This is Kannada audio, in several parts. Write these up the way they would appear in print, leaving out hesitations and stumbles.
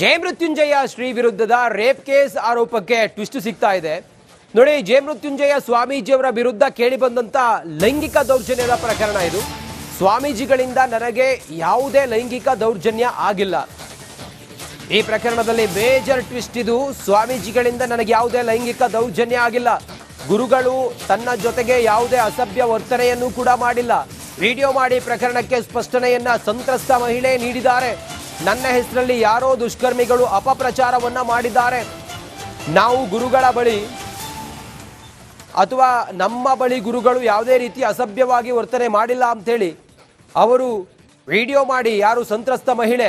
ಜಯ ಮೃತ್ಯುಂಜಯ ಶ್ರೀ ವಿರುದ್ಧದ ರೇಪ್ ಕೇಸ್ ಆರೋಪಕ್ಕೆ ಟ್ವಿಸ್ಟ್ ಸಿಗ್ತಾ ಇದೆ ನೋಡಿ. ಜಯ ಮೃತ್ಯುಂಜಯ ಸ್ವಾಮೀಜಿಯವರ ವಿರುದ್ಧ ಕೇಳಿ ಬಂದಂತ ಲೈಂಗಿಕ ದೌರ್ಜನ್ಯದ ಪ್ರಕರಣ ಇದು. ಸ್ವಾಮೀಜಿಗಳಿಂದ ನನಗೆ ಯಾವುದೇ ಲೈಂಗಿಕ ದೌರ್ಜನ್ಯ ಆಗಿಲ್ಲ. ಈ ಪ್ರಕರಣದಲ್ಲಿ ಮೇಜರ್ ಟ್ವಿಸ್ಟ್ ಇದು. ಸ್ವಾಮೀಜಿಗಳಿಂದ ನನಗೆ ಯಾವುದೇ ಲೈಂಗಿಕ ದೌರ್ಜನ್ಯ ಆಗಿಲ್ಲ. ಗುರುಗಳು ತನ್ನ ಜೊತೆಗೆ ಯಾವುದೇ ಅಸಭ್ಯ ವರ್ತನೆಯನ್ನು ಕೂಡ ಮಾಡಿಲ್ಲ. ವಿಡಿಯೋ ಮಾಡಿ ಪ್ರಕರಣಕ್ಕೆ ಸ್ಪಷ್ಟನೆಯನ್ನ ಸಂತ್ರಸ್ತ ಮಹಿಳೆ ನೀಡಿದ್ದಾರೆ. ನನ್ನ ಹೆಸರಲ್ಲಿ ಯಾರೋ ದುಷ್ಕರ್ಮಿಗಳು ಅಪಪ್ರಚಾರವನ್ನ ಮಾಡಿದ್ದಾರೆ. ನಾವು ಗುರುಗಳ ಬಳಿ ಅಥವಾ ನಮ್ಮ ಬಳಿ ಗುರುಗಳು ಯಾವುದೇ ರೀತಿ ಅಸಭ್ಯವಾಗಿ ವರ್ತನೆ ಮಾಡಿಲ್ಲ ಅಂತೇಳಿ ಅವರು ವಿಡಿಯೋ ಮಾಡಿ, ಯಾರು ಸಂತ್ರಸ್ತ ಮಹಿಳೆ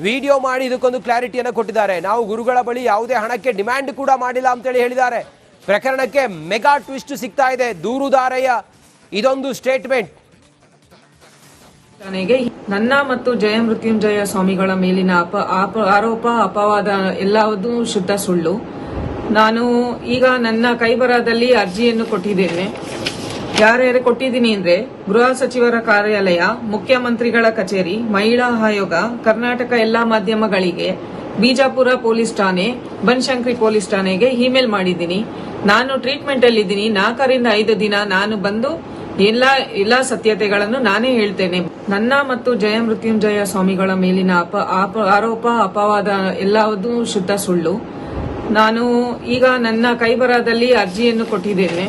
ವಿಡಿಯೋ ಮಾಡಿ ಇದಕ್ಕೊಂದು ಕ್ಲಾರಿಟಿಯನ್ನು ಕೊಟ್ಟಿದ್ದಾರೆ. ನಾವು ಗುರುಗಳ ಬಳಿ ಯಾವುದೇ ಹಣಕ್ಕೆ ಡಿಮ್ಯಾಂಡ್ ಕೂಡ ಮಾಡಿಲ್ಲ ಅಂತೇಳಿ ಹೇಳಿದ್ದಾರೆ. ಪ್ರಕರಣಕ್ಕೆ ಮೆಗಾ ಟ್ವಿಸ್ಟ್ ಸಿಗ್ತಾ ಇದೆ. ದೂರುದಾರೆಯ ಇದೊಂದು ಸ್ಟೇಟ್ಮೆಂಟ್. ನನ್ನ ಮತ್ತು ಜಯ ಮೃತ್ಯುಂಜಯ ಸ್ವಾಮಿಗಳ ಮೇಲಿನ ಆರೋಪ ಅಪವಾದ ಎಲ್ಲವೂ ಶುದ್ಧ ಸುಳ್ಳು. ನಾನು ಈಗ ನನ್ನ ಕೈಬರಹದಲ್ಲಿ ಅರ್ಜಿಯನ್ನು ಕೊಟ್ಟಿದ್ದೇನೆ. ಯಾರ್ಯಾರು ಕೊಟ್ಟಿದ್ದೀನಿ ಅಂದ್ರೆ ಗೃಹ ಸಚಿವರ ಕಾರ್ಯಾಲಯ, ಮುಖ್ಯಮಂತ್ರಿಗಳ ಕಚೇರಿ, ಮಹಿಳಾ ಆಯೋಗ, ಕರ್ನಾಟಕ ಎಲ್ಲಾ ಮಾಧ್ಯಮಗಳಿಗೆ, ಬಿಜಾಪುರ ಪೊಲೀಸ್ ಠಾಣೆ, ಬನಶಂಕರಿ ಪೊಲೀಸ್ ಠಾಣೆಗೆ ಇಮೇಲ್ ಮಾಡಿದ್ದೀನಿ. ನಾನು ಟ್ರೀಟ್ಮೆಂಟ್ ಅಲ್ಲಿದ್ದೀನಿ. 4 ರಿಂದ 5 ದಿನ ನಾನು ಬಂದು ಎಲ್ಲಾ ಸತ್ಯತೆಗಳನ್ನು ನಾನೇ ಹೇಳ್ತೇನೆ. ನನ್ನ ಮತ್ತು ಜಯ ಮೃತ್ಯುಂಜಯ ಸ್ವಾಮಿಗಳ ಮೇಲಿನ ಆರೋಪ ಅಪವಾದ ಎಲ್ಲವೂ ಶುದ್ಧ ಸುಳ್ಳು. ನಾನು ಈಗ ನನ್ನ ಕೈಬರಹದಲ್ಲಿ ಅರ್ಜಿಯನ್ನು ಕೊಟ್ಟಿದ್ದೇನೆ.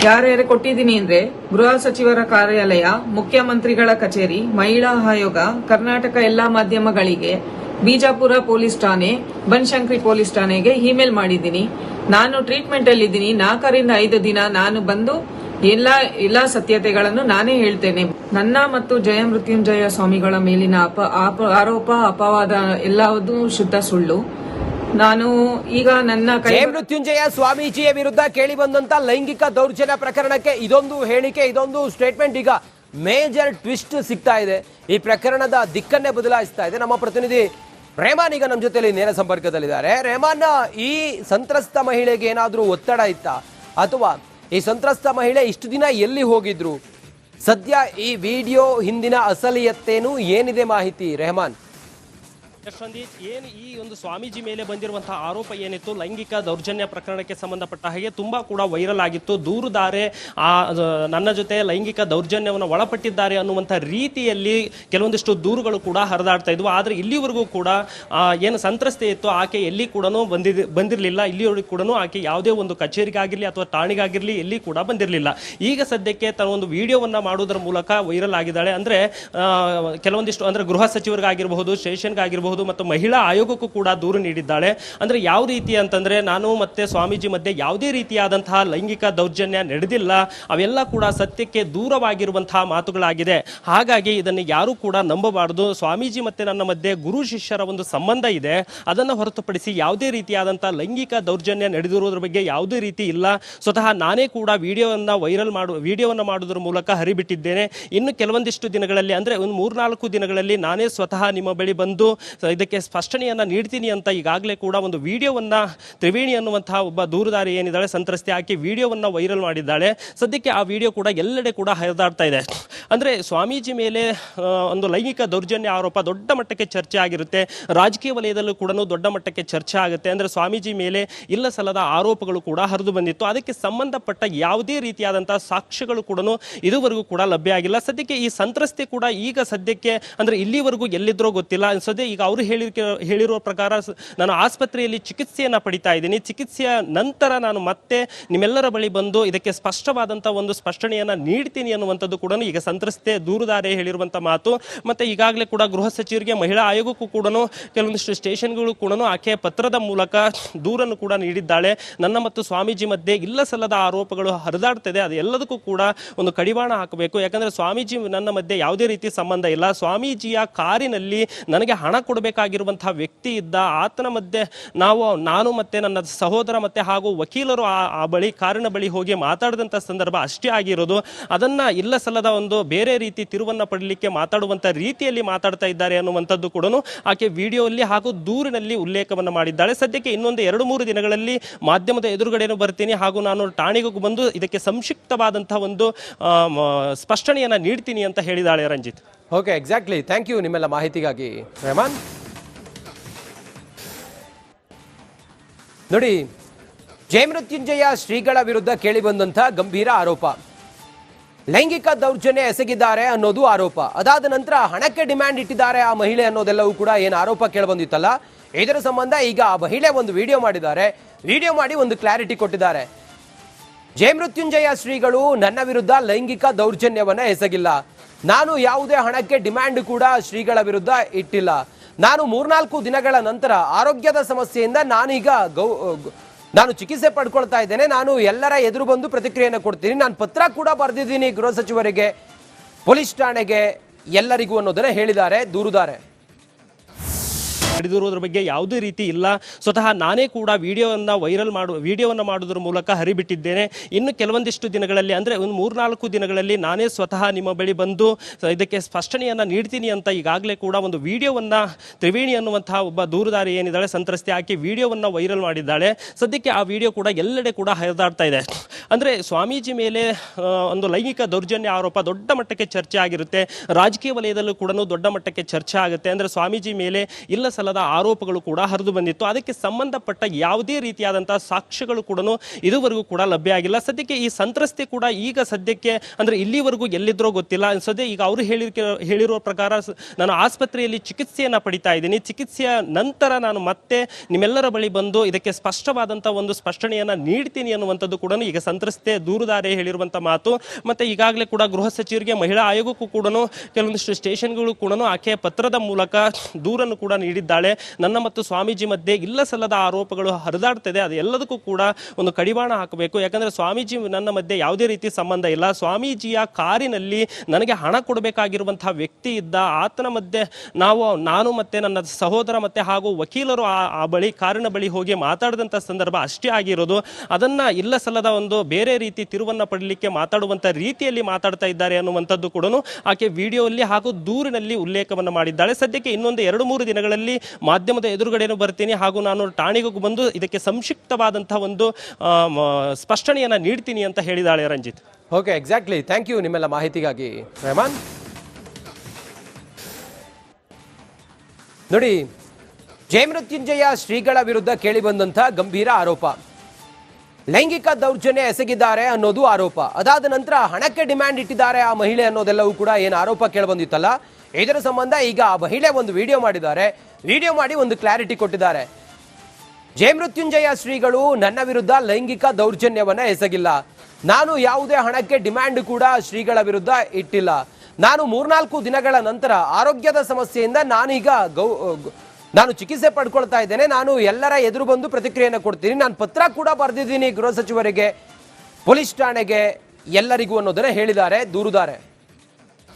ಯಾರ್ಯಾರು ಕೊಟ್ಟಿದ್ದೀನಿ ಅಂದ್ರೆ ಗೃಹ ಸಚಿವರ ಕಾರ್ಯಾಲಯ, ಮುಖ್ಯಮಂತ್ರಿಗಳ ಕಚೇರಿ, ಮಹಿಳಾ ಆಯೋಗ, ಕರ್ನಾಟಕ ಎಲ್ಲಾ ಮಾಧ್ಯಮಗಳಿಗೆ, ಬಿಜಾಪುರ ಪೊಲೀಸ್ ಠಾಣೆ, ಬನಶಂಕರಿ ಪೊಲೀಸ್ ಠಾಣೆಗೆ ಇಮೇಲ್ ಮಾಡಿದ್ದೀನಿ. ನಾನು ಟ್ರೀಟ್ಮೆಂಟ್ ಅಲ್ಲಿದ್ದೀನಿ. 4 ರಿಂದ 5 ದಿನ ನಾನು ಬಂದು ಎಲ್ಲಾ ಸತ್ಯತೆಗಳನ್ನು ನಾನೇ ಹೇಳ್ತೇನೆ. ನನ್ನ ಮತ್ತು ಜಯ ಮೃತ್ಯುಂಜಯ ಸ್ವಾಮಿಗಳ ಮೇಲಿನ ಆರೋಪ ಅಪವಾದ ಎಲ್ಲವೂ ಶುದ್ಧ ಸುಳ್ಳು. ನಾನು ಈಗ ನನ್ನ ಜಯ ಮೃತ್ಯುಂಜಯ ಸ್ವಾಮೀಜಿಯ ವಿರುದ್ಧ ಕೇಳಿ ಬಂದಂತ ಲೈಂಗಿಕ ದೌರ್ಜನ್ಯ ಪ್ರಕರಣಕ್ಕೆ ಇದೊಂದು ಹೇಳಿಕೆ, ಇದೊಂದು ಸ್ಟೇಟ್ಮೆಂಟ್ ಈಗ ಮೇಜರ್ ಟ್ವಿಸ್ಟ್ ಸಿಗ್ತಾ ಇದೆ. ಈ ಪ್ರಕರಣದ ದಿಕ್ಕನ್ನೇ ಬದಲಾಯಿಸ್ತಾ ಇದೆ. ನಮ್ಮ ಪ್ರತಿನಿಧಿ ರೆಹಮಾನ್ ಈಗ ನಮ್ಮ ಜೊತೆಲಿ ನೇರ ಸಂಪರ್ಕದಲ್ಲಿದ್ದಾರೆ. ರೆಹಮಾನ್, ಈ ಸಂತ್ರಸ್ತ ಮಹಿಳೆಗೆ ಏನಾದರೂ ಒತ್ತಡ ಇತ್ತಾ, ಅಥವಾ ಈ ಸಂತ್ರಸ್ತ ಮಹಿಳೆ ಇಷ್ಟು ದಿನ ಎಲ್ಲಿ ಹೋಗಿದ್ರು? ಸದ್ಯ ಈ ವಿಡಿಯೋ ಹಿಂದಿನ ಅಸಲಿಯತ್ತೇನು, ಏನಿದೆ ಮಾಹಿತಿ ರೆಹಮಾನ್? ಏನು ಈ ಒಂದು ಸ್ವಾಮೀಜಿ ಮೇಲೆ ಬಂದಿರುವಂತಹ ಆರೋಪ ಏನಿತ್ತು, ಲೈಂಗಿಕ ದೌರ್ಜನ್ಯ ಪ್ರಕರಣಕ್ಕೆ ಸಂಬಂಧಪಟ್ಟ ಹಾಗೆ ತುಂಬಾ ಕೂಡ ವೈರಲ್ ಆಗಿತ್ತು. ದೂರುದಾರೆ ನನ್ನ ಜೊತೆ ಲೈಂಗಿಕ ದೌರ್ಜನ್ಯವನ್ನು ಒಳಪಟ್ಟಿದ್ದಾರೆ ಅನ್ನುವಂಥ ರೀತಿಯಲ್ಲಿ ಕೆಲವೊಂದಿಷ್ಟು ದೂರುಗಳು ಕೂಡ ಹರಿದಾಡ್ತಾ ಇದ್ವು. ಆದರೆ ಇಲ್ಲಿವರೆಗೂ ಕೂಡ ಏನು ಸಂತ್ರಸ್ತೆ ಇತ್ತು ಆಕೆ ಎಲ್ಲಿ ಕೂಡ ಬಂದಿರಲಿಲ್ಲ. ಇಲ್ಲಿವರೆಗೂ ಕೂಡ ಆಕೆ ಯಾವುದೇ ಒಂದು ಕಚೇರಿಗಾಗಿರಲಿ ಅಥವಾ ಠಾಣೆಗಾಗಿರಲಿ ಎಲ್ಲಿ ಕೂಡ ಬಂದಿರಲಿಲ್ಲ. ಈಗ ಸದ್ಯಕ್ಕೆ ಒಂದು ವಿಡಿಯೋವನ್ನ ಮಾಡೋದ್ರ ಮೂಲಕ ವೈರಲ್ ಆಗಿದ್ದಾಳೆ. ಅಂದ್ರೆ ಕೆಲವೊಂದಿಷ್ಟು ಅಂದ್ರೆ ಗೃಹ ಸಚಿವರಿಗಾಗಿರಬಹುದು, ಸ್ಟೇಷನ್ಗಾಗಿರಬಹುದು ಮತ್ತು ಮಹಿಳಾ ಆಯೋಗಕ್ಕೂ ಕೂಡ ದೂರು ನೀಡಿದ್ದಾಳೆ. ಅಂದ್ರೆ ಯಾವ ರೀತಿ ಅಂತಂದ್ರೆ, ನಾನು ಮತ್ತೆ ಸ್ವಾಮೀಜಿ ಮಧ್ಯೆ ಯಾವುದೇ ರೀತಿಯಾದಂತಹ ಲೈಂಗಿಕ ದೌರ್ಜನ್ಯ ನಡೆದಿಲ್ಲ, ಅವೆಲ್ಲ ಕೂಡ ಸತ್ಯಕ್ಕೆ ದೂರವಾಗಿರುವಂತಹ ಮಾತುಗಳಾಗಿದೆ. ಹಾಗಾಗಿ ಇದನ್ನು ಯಾರು ಕೂಡ ನಂಬಬಾರದು. ಸ್ವಾಮೀಜಿ ಮತ್ತೆ ನನ್ನ ಮಧ್ಯೆ ಗುರು ಶಿಷ್ಯರ ಒಂದು ಸಂಬಂಧ ಇದೆ. ಅದನ್ನು ಹೊರತುಪಡಿಸಿ ಯಾವುದೇ ರೀತಿಯಾದಂತಹ ಲೈಂಗಿಕ ದೌರ್ಜನ್ಯ ನಡೆದಿರುವುದರ ಬಗ್ಗೆ ಯಾವುದೇ ರೀತಿ ಇಲ್ಲ. ಸ್ವತಃ ನಾನೇ ಕೂಡ ವಿಡಿಯೋವನ್ನ ಮಾಡೋದ್ರ ಮೂಲಕ ಹರಿಬಿಟ್ಟಿದ್ದೇನೆ. ಇನ್ನು ಕೆಲವೊಂದಿಷ್ಟು ದಿನಗಳಲ್ಲಿ, ಅಂದ್ರೆ ಒಂದು 3-4 ದಿನಗಳಲ್ಲಿ ನಾನೇ ಸ್ವತಃ ನಿಮ್ಮ ಬಳಿ ಬಂದು ಇದಕ್ಕೆ ಸ್ಪಷ್ಟನೆಯನ್ನ ನೀಡ್ತೀನಿ ಅಂತ ಈಗಾಗಲೇ ಕೂಡ ಒಂದು ವಿಡಿಯೋವನ್ನ ತ್ರಿವೇಣಿ ಅನ್ನುವಂತಹ ಒಬ್ಬ ದೂರುದಾರಿ ಏನಿದ್ದಾಳೆ ಸಂತ್ರಸ್ತೆ, ಆಕೆ ವಿಡಿಯೋವನ್ನ ವೈರಲ್ ಮಾಡಿದ್ದಾಳೆ. ಸದ್ಯಕ್ಕೆ ಆ ವಿಡಿಯೋ ಕೂಡ ಎಲ್ಲೆಡೆ ಕೂಡ ಹರಿದಾಡ್ತಾ ಇದೆ. ಅಂದ್ರೆ ಸ್ವಾಮೀಜಿ ಮೇಲೆ ಒಂದು ಲೈಂಗಿಕ ದೌರ್ಜನ್ಯ ಆರೋಪ ದೊಡ್ಡ ಮಟ್ಟಕ್ಕೆ ಚರ್ಚೆ ಆಗಿರುತ್ತೆ. ರಾಜಕೀಯ ವಲಯದಲ್ಲೂ ಕೂಡ ದೊಡ್ಡ ಮಟ್ಟಕ್ಕೆ ಚರ್ಚೆ ಆಗುತ್ತೆ. ಅಂದ್ರೆ ಸ್ವಾಮೀಜಿ ಮೇಲೆ ಇಲ್ಲ ಸಲ್ಲದ ಆರೋಪಗಳು ಕೂಡ ಹರಿದು ಬಂದಿತ್ತು. ಅದಕ್ಕೆ ಸಂಬಂಧಪಟ್ಟ ಯಾವುದೇ ರೀತಿಯಾದಂತಹ ಸಾಕ್ಷ್ಯಗಳು ಕೂಡ ಇದುವರೆಗೂ ಕೂಡ ಲಭ್ಯ ಆಗಿಲ್ಲ. ಸದ್ಯಕ್ಕೆ ಈ ಸಂತ್ರಸ್ತೆ ಕೂಡ ಈಗ ಸದ್ಯಕ್ಕೆ ಅಂದ್ರೆ ಇಲ್ಲಿವರೆಗೂ ಎಲ್ಲಿದ್ರೋ ಗೊತ್ತಿಲ್ಲ. ಸದ್ಯ ಈಗ ಅವರು ಹೇಳಿರುವ ಪ್ರಕಾರ ನಾನು ಆಸ್ಪತ್ರೆಯಲ್ಲಿ ಚಿಕಿತ್ಸೆಯನ್ನು ಪಡಿತಾ ಇದ್ದೀನಿ. ಚಿಕಿತ್ಸೆಯ ನಂತರ ನಾನು ಮತ್ತೆ ನಿಮ್ಮೆಲ್ಲರ ಬಳಿ ಬಂದು ಇದಕ್ಕೆ ಸ್ಪಷ್ಟವಾದಂಥ ಒಂದು ಸ್ಪಷ್ಟನೆಯನ್ನು ನೀಡ್ತೀನಿ ಅನ್ನುವಂಥದ್ದು ಕೂಡ ಈಗ ಸಂತ್ರಸ್ತೆ ದೂರುದಾರೆ ಹೇಳಿರುವಂಥ ಮಾತು. ಮತ್ತೆ ಈಗಾಗಲೇ ಕೂಡ ಗೃಹ ಸಚಿವರಿಗೆ, ಮಹಿಳಾ ಆಯೋಗಕ್ಕೂ ಕೂಡ ಕೆಲವೊಂದಿಷ್ಟು ಸ್ಟೇಷನ್ಗಳು ಕೂಡ ಆಕೆ ಪತ್ರದ ಮೂಲಕ ದೂರನ್ನು ಕೂಡ ನೀಡಿದ್ದಾಳೆ. ನನ್ನ ಮತ್ತು ಸ್ವಾಮೀಜಿ ಮಧ್ಯೆ ಇಲ್ಲ ಸಲ್ಲದ ಆರೋಪಗಳು ಹರಿದಾಡ್ತಿದೆ, ಅದು ಎಲ್ಲದಕ್ಕೂ ಕೂಡ ಒಂದು ಕಡಿವಾಣ ಹಾಕಬೇಕು. ಯಾಕಂದ್ರೆ ಸ್ವಾಮೀಜಿ ನನ್ನ ಮಧ್ಯೆ ಯಾವುದೇ ರೀತಿ ಸಂಬಂಧ ಇಲ್ಲ. ಸ್ವಾಮೀಜಿಯ ಕಾರಿನಲ್ಲಿ ನನಗೆ ಹಣ ಕೊಡಬೇಕಾಗಿರುವಂತಹ ವ್ಯಕ್ತಿ ಇದ್ದ. ಆತನ ಮಧ್ಯೆ ನಾನು ಮತ್ತೆ ನನ್ನ ಸಹೋದರ ಮತ್ತೆ ಹಾಗೂ ವಕೀಲರು ಆ ಬಳಿ ಕಾರಿನ ಬಳಿ ಹೋಗಿ ಮಾತಾಡಿದಂಥ ಸಂದರ್ಭ ಅಷ್ಟೇ ಆಗಿರೋದು. ಅದನ್ನ ಇಲ್ಲ ಸಲ್ಲದ ಒಂದು ಬೇರೆ ರೀತಿ ತಿರುವನ್ನ ಪಡಲಿಕ್ಕೆ ಮಾತಾಡುವಂಥ ರೀತಿಯಲ್ಲಿ ಮಾತಾಡ್ತಾ ಇದ್ದಾರೆ ಅನ್ನುವಂಥದ್ದು ಕೂಡ ಆಕೆ ವಿಡಿಯೋಲ್ಲಿ ಹಾಗೂ ದೂರಿನಲ್ಲಿ ಉಲ್ಲೇಖವನ್ನು ಮಾಡಿದ್ದಾಳೆ. ಸದ್ಯಕ್ಕೆ ಇನ್ನೊಂದು 2-3 ದಿನಗಳಲ್ಲಿ ಮಾಧ್ಯಮದ ಎದುರುಗಡೆನೂ ಬರ್ತೀನಿ ಹಾಗೂ ನಾನು ಠಾಣೆಗೂ ಬಂದು ಇದಕ್ಕೆ ಸಂಕ್ಷಿಪ್ತವಾದಂತಹ ಒಂದು ಸ್ಪಷ್ಟನೆಯನ್ನ ನೀಡ್ತೀನಿ ಅಂತ ಹೇಳಿದಾಳೆ Ranjith. Okay, exactly. Thank you ನಿಮ್ಮೆಲ್ಲ ಮಾಹಿತಿಗಾಗಿ ರೆಹಮಾನ್. ನೋಡಿ, ಜಯಮೃತ್ಯುಂಜಯ ಶ್ರೀಗಳ ವಿರುದ್ಧ ಕೇಳಿಬಂದಂಥ ಗಂಭೀರ ಆರೋಪ, ಲೈಂಗಿಕ ದೌರ್ಜನ್ಯ ಎಸಗಿದ್ದಾರೆ ಅನ್ನೋದು ಆರೋಪ. ಅದಾದ ನಂತರ ಹಣಕ್ಕೆ ಡಿಮ್ಯಾಂಡ್ ಇಟ್ಟಿದ್ದಾರೆ ಆ ಮಹಿಳೆ ಅನ್ನೋದೆಲ್ಲವೂ ಕೂಡ ಏನು ಆರೋಪ ಕೇಳಿಬಂದಿತ್ತಲ್ಲ, ಇದರ ಸಂಬಂಧ ಈಗ ಆ ಮಹಿಳೆ ಒಂದು ವಿಡಿಯೋ ಮಾಡಿದ್ದಾರೆ. ವಿಡಿಯೋ ಮಾಡಿ ಒಂದು ಕ್ಲಾರಿಟಿ ಕೊಟ್ಟಿದ್ದಾರೆ. ಜಯಮೃತ್ಯುಂಜಯ ಶ್ರೀಗಳು ನನ್ನ ವಿರುದ್ಧ ಲೈಂಗಿಕ ದೌರ್ಜನ್ಯವನ್ನ ಎಸಗಿಲ್ಲ. ನಾನು ಯಾವುದೇ ಹಣಕ್ಕೆ ಡಿಮ್ಯಾಂಡ್ ಕೂಡ ಶ್ರೀಗಳ ವಿರುದ್ಧ ಇಟ್ಟಿಲ್ಲ. ನಾನು 3-4 ದಿನಗಳ ನಂತರ ಆರೋಗ್ಯದ ಸಮಸ್ಯೆಯಿಂದ ನಾನು ಚಿಕಿತ್ಸೆ ಪಡ್ಕೊಳ್ತಾ ಇದ್ದೇನೆ. ನಾನು ಎಲ್ಲರ ಎದುರು ಬಂದು ಪ್ರತಿಕ್ರಿಯೆಯನ್ನು ಕೊಡ್ತೀನಿ. ನಾನು ಪತ್ರ ಕೂಡ ಬರೆದಿದ್ದೀನಿ ಗೃಹ ಸಚಿವರಿಗೆ, ಪೊಲೀಸ್ ಠಾಣೆಗೆ, ಎಲ್ಲರಿಗೂ ಅನ್ನೋದನ್ನ ಹೇಳಿದ್ದಾರೆ, ದೂರುತ್ತಾರೆ. ನಡೆದಿರುವುದರ ಬಗ್ಗೆ ಯಾವುದೇ ರೀತಿ ಇಲ್ಲ. ಸ್ವತಃ ನಾನೇ ಕೂಡ ವಿಡಿಯೋವನ್ನು ಮಾಡೋದ್ರ ಮೂಲಕ ಹರಿಬಿಟ್ಟಿದ್ದೇನೆ. ಇನ್ನು ಕೆಲವೊಂದಿಷ್ಟು ದಿನಗಳಲ್ಲಿ, ಅಂದರೆ ಒಂದು 3-4 ದಿನಗಳಲ್ಲಿ ನಾನೇ ಸ್ವತಃ ನಿಮ್ಮ ಬಳಿ ಬಂದು ಇದಕ್ಕೆ ಸ್ಪಷ್ಟನೆಯನ್ನು ನೀಡ್ತೀನಿ ಅಂತ ಈಗಾಗಲೇ ಕೂಡ ಒಂದು ವಿಡಿಯೋವನ್ನು ತ್ರಿವೇಣಿ ಅನ್ನುವಂತಹ ಒಬ್ಬ ದೂರುದಾರಿ ಏನಿದ್ದಾಳೆ ಸಂತ್ರಸ್ತೆ, ಆಕೆ ವಿಡಿಯೋವನ್ನು ವೈರಲ್ ಮಾಡಿದ್ದಾಳೆ. ಸದ್ಯಕ್ಕೆ ಆ ವಿಡಿಯೋ ಕೂಡ ಎಲ್ಲೆಡೆ ಕೂಡ ಹರಿದಾಡ್ತಾ ಇದೆ. ಅಂದರೆ ಸ್ವಾಮೀಜಿ ಮೇಲೆ ಒಂದು ಲೈಂಗಿಕ ದೌರ್ಜನ್ಯ ಆರೋಪ ದೊಡ್ಡ ಮಟ್ಟಕ್ಕೆ ಚರ್ಚೆ ಆಗಿರುತ್ತೆ. ರಾಜಕೀಯ ವಲಯದಲ್ಲೂ ಕೂಡ ದೊಡ್ಡ ಮಟ್ಟಕ್ಕೆ ಚರ್ಚೆ ಆಗುತ್ತೆ. ಅಂದರೆ ಸ್ವಾಮೀಜಿ ಮೇಲೆ ಇಲ್ಲ ಸಲ್ಲದ ಆರೋಪಗಳು ಕೂಡ ಹರಿದು ಬಂದಿತ್ತು. ಅದಕ್ಕೆ ಸಂಬಂಧಪಟ್ಟ ಯಾವುದೇ ರೀತಿಯಾದಂತಹ ಸಾಕ್ಷ್ಯಗಳು ಕೂಡ ಇದುವರೆಗೂ ಕೂಡ ಲಭ್ಯ ಆಗಿಲ್ಲ. ಸದ್ಯಕ್ಕೆ ಈ ಸಂತ್ರಸ್ತೆ ಕೂಡ ಈಗ ಸದ್ಯಕ್ಕೆ, ಅಂದರೆ ಇಲ್ಲಿವರೆಗೂ ಎಲ್ಲಿದ್ರೋ ಗೊತ್ತಿಲ್ಲ. ಸದ್ಯ ಈಗ ಅವರು ಹೇಳಿರುವ ಪ್ರಕಾರ ನಾನು ಆಸ್ಪತ್ರೆಯಲ್ಲಿ ಚಿಕಿತ್ಸೆಯನ್ನು ಪಡಿತಾ ಇದ್ದೀನಿ. ಚಿಕಿತ್ಸೆಯ ನಂತರ ನಾನು ಮತ್ತೆ ನಿಮ್ಮೆಲ್ಲರ ಬಳಿ ಬಂದು ಇದಕ್ಕೆ ಸ್ಪಷ್ಟವಾದಂಥ ಒಂದು ಸ್ಪಷ್ಟನೆಯನ್ನು ನೀಡ್ತೀನಿ ಅನ್ನುವಂಥದ್ದು ಕೂಡ ಈಗ ಸಂತ್ರಸ್ತೆ ದೂರುದಾರೆ ಹೇಳಿರುವಂಥ ಮಾತು. ಮತ್ತು ಈಗಾಗಲೇ ಕೂಡ ಗೃಹ ಸಚಿವರಿಗೆ, ಮಹಿಳಾ ಆಯೋಗಕ್ಕೂ ಕೂಡ ಕೆಲವೊಂದಿಷ್ಟು ಸ್ಟೇಷನ್ಗಳು ಕೂಡ ಆಕೆಯ ಪತ್ರದ ಮೂಲಕ ದೂರನ್ನು ಕೂಡ ನೀಡಿದ್ದಾಳೆ. ನನ್ನ ಮತ್ತು ಸ್ವಾಮೀಜಿ ಮಧ್ಯೆ ಇಲ್ಲ ಸಲ್ಲದ ಆರೋಪಗಳು ಹರಿದಾಡ್ತಿದೆ, ಅದು ಎಲ್ಲದಕ್ಕೂ ಕೂಡ ಒಂದು ಕಡಿವಾಣ ಹಾಕಬೇಕು. ಯಾಕಂದರೆ ಸ್ವಾಮೀಜಿ ನನ್ನ ಮಧ್ಯೆ ಯಾವುದೇ ರೀತಿ ಸಂಬಂಧ ಇಲ್ಲ. ಸ್ವಾಮೀಜಿಯ ಕಾರಿನಲ್ಲಿ ನನಗೆ ಹಣ ಕೊಡಬೇಕಾಗಿರುವಂತಹ ವ್ಯಕ್ತಿ ಇದ್ದ, ಆತನ ಮಧ್ಯೆ ನಾನು ಮತ್ತು ನನ್ನ ಸಹೋದರ ಮತ್ತು ಹಾಗೂ ವಕೀಲರು ಆ ಬಳಿ ಕಾರಿನ ಬಳಿ ಹೋಗಿ ಮಾತಾಡಿದಂಥ ಸಂದರ್ಭ ಅಷ್ಟೇ ಆಗಿರೋದು. ಅದನ್ನು ಇಲ್ಲ ಸಲ್ಲದ ಒಂದು ಬೇರೆ ರೀತಿ ತಿರುವನ್ನು ಪಡಲಿಕ್ಕೆ ಮಾತಾಡುವಂಥ ರೀತಿಯಲ್ಲಿ ಮಾತಾಡ್ತಾ ಇದ್ದಾರೆ ಅನ್ನುವಂಥದ್ದು ಕೂಡ ಆಕೆ ವಿಡಿಯೋಲ್ಲಿ ಹಾಗೂ ದೂರಿನಲ್ಲಿ ಉಲ್ಲೇಖವನ್ನು ಮಾಡಿದ್ದಾಳೆ. ಸದ್ಯಕ್ಕೆ ಇನ್ನೊಂದು 2-3 ದಿನಗಳಲ್ಲಿ ಮಾಧ್ಯಮದ ಎದುರುಗಡೆನೂ ಬರ್ತೀನಿ ಹಾಗೂ ನಾನು ಠಾಣೆಗೂ ಬಂದು ಇದಕ್ಕೆ ಸಂಕ್ಷಿಪ್ತವಾದಂತಹ ಒಂದು ಸ್ಪಷ್ಟನೆಯನ್ನು ನೀಡ್ತೀನಿ ಅಂತ ಹೇಳಿದಾಳೆ Ranjith. Okay, exactly. Thank you ನಿಮ್ಮೆಲ್ಲ ಮಾಹಿತಿಗಾಗಿ ರೆಹಮಾನ್. ನೋಡಿ, ಜಯಮೃತ್ಯುಂಜಯ ಶ್ರೀಗಳ ವಿರುದ್ಧ ಕೇಳಿಬಂದಂಥ ಗಂಭೀರ ಆರೋಪ, ಲೈಂಗಿಕ ದೌರ್ಜನ್ಯ ಎಸಗಿದ್ದಾರೆ ಅನ್ನೋದು ಆರೋಪ. ಅದಾದ ನಂತರ ಹಣಕ್ಕೆ ಡಿಮ್ಯಾಂಡ್ ಇಟ್ಟಿದ್ದಾರೆ ಆ ಮಹಿಳೆ ಅನ್ನೋದೆಲ್ಲವೂ ಕೂಡ ಏನು ಆರೋಪ ಕೇಳಿಬಂದಿತ್ತಲ್ಲ, ಇದರ ಸಂಬಂಧ ಈಗ ಆ ಮಹಿಳೆ ಒಂದು ವಿಡಿಯೋ ಮಾಡಿದ್ದಾರೆ. ವಿಡಿಯೋ ಮಾಡಿ ಒಂದು ಕ್ಲಾರಿಟಿ ಕೊಟ್ಟಿದ್ದಾರೆ. ಜಯಮೃತ್ಯುಂಜಯ ಶ್ರೀಗಳು ನನ್ನ ವಿರುದ್ಧ ಲೈಂಗಿಕ ದೌರ್ಜನ್ಯವನ್ನ ಎಸಗಿಲ್ಲ. ನಾನು ಯಾವುದೇ ಹಣಕ್ಕೆ ಡಿಮ್ಯಾಂಡ್ ಕೂಡ ಶ್ರೀಗಳ ವಿರುದ್ಧ ಇಟ್ಟಿಲ್ಲ. ನಾನು 3-4 ದಿನಗಳ ನಂತರ ಆರೋಗ್ಯದ ಸಮಸ್ಯೆಯಿಂದ ನಾನು ಚಿಕಿತ್ಸೆ ಪಡ್ಕೊಳ್ತಾ ಇದ್ದೇನೆ. ನಾನು ಎಲ್ಲರ ಎದುರು ಬಂದು ಪ್ರತಿಕ್ರಿಯೆಯನ್ನು ಕೊಡ್ತೀನಿ. ನಾನು ಪತ್ರ ಕೂಡ ಬರೆದಿದ್ದೀನಿ ಗೃಹ ಸಚಿವರಿಗೆ, ಪೊಲೀಸ್ ಠಾಣೆಗೆ, ಎಲ್ಲರಿಗೂ ಅನ್ನೋದನ್ನ ಹೇಳಿದ್ದಾರೆ, ದೂರುತ್ತಾರೆ.